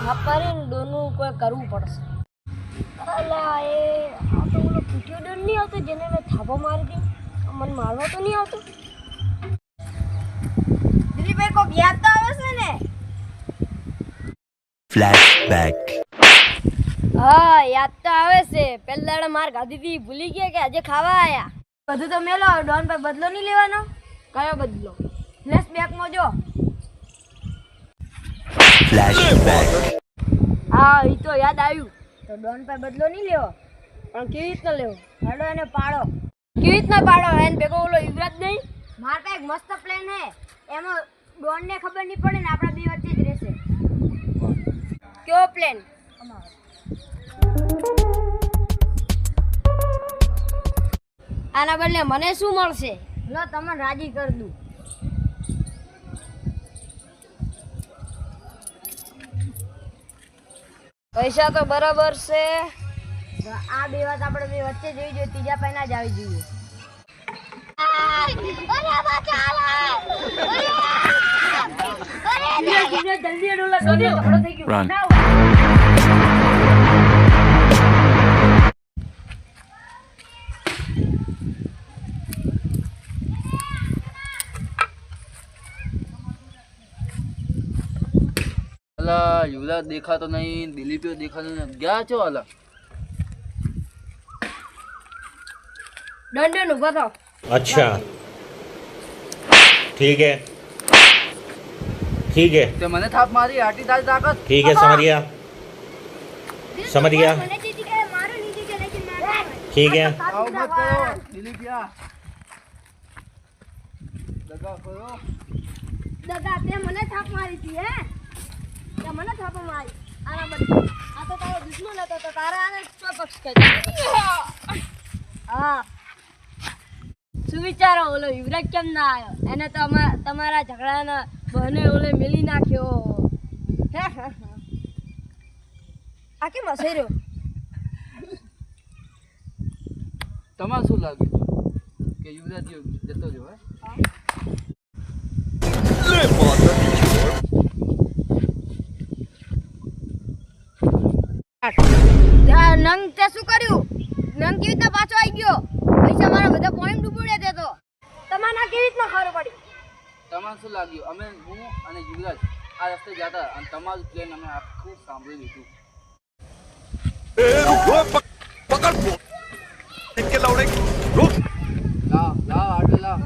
થાપ મારીને ડોનું કોઈ કરવું પડશે. અલા એ આ તો ઓલો પીટીઓ ડોન નહીં આવતો જેને મેં થાપો મારી હતી, મને મારવા તો નહીં આવતો. દિલીપભાઈ કોક યાદ તો આવે છે ને? ફ્લેશબેક. હા યાદ તો આવે છે. પહેલા દાડે માર ખાધી હતી, ભૂલી ગયા કે આજે ખાવા આયા. બધું તો મેલો. ડોન પર બદલો નહીં લેવાનો. કયો બદલો? ફ્લેશબેકમાં જો. ફ્લેશબેક. હા એ તો યાદ આવ્યું. તો ડોન પર બદલો નહીં લેવો, પણ કેવી રીતના લેવો? હાડો એને પાડો. કેવી રીતના પાડો? એને ભેગો ઓલો યુવરાજ નહીં? મારા પાસે એક મસ્ત પ્લાન હે. એમાં ડોનને ખબર નહીં પડે ને આપણા બે વચ્ચે જ રહેશે. કેવો પ્લાન? આના બદલે મને શું મળશે? લો તમને રાજી કરી દઉં. પૈસા તો બરાબર છે. આ બે વાત આપણે બે વચ્ચે જોઈ જોઈએ, ત્રીજા પૈના જ આવી જોઈએ. Run. અલા યુવરાજ દેખાતો નહીં, દિલીપીઓ દેખાતો નહીં, ગયા છો અલા? દંડન ઉભો થો. अच्छा ठीक है ठीक है તે મને થાપ મારી, આટી તારી તાકાત. ठीक है समझ गया समझ गया ठीक है આવું મત કરો દિલીપિયા. દગા કરો. દગા તે મને થાપ મારી હતી હે? તે મને થાપ મારી. આના બદલે આ તો તારો દુશ્મન હતો તો તારા આને સ્વપક્ષ કરી. હા શું વિચારો? ઓલો યુવરાજ કેમ ના આવ્યો? એને તો તમારા ઝઘડાના બહને ઓલે મેલી નાખ્યો. આ કેમ હસી રહ્યો? તમારે શું લાગ્યું કે યુવરાજ જતો રહ્યો? નંગ તે શું કર્યું? નંગ કેવી રીતના પાછો આવી ગયો? પૈસા મારા બધા પોઈન્ટ ડૂબડ્યા તે તો. તમારે કેવી રીતના ખબર પડી? તમારે શું લાગ્યું? અમે હું અને યુવરાજ આ રસ્તે જતા અને તમારું પ્લેન અમે આખું સાંભળી લીધું. લાવ લાવ આટલે લાવ.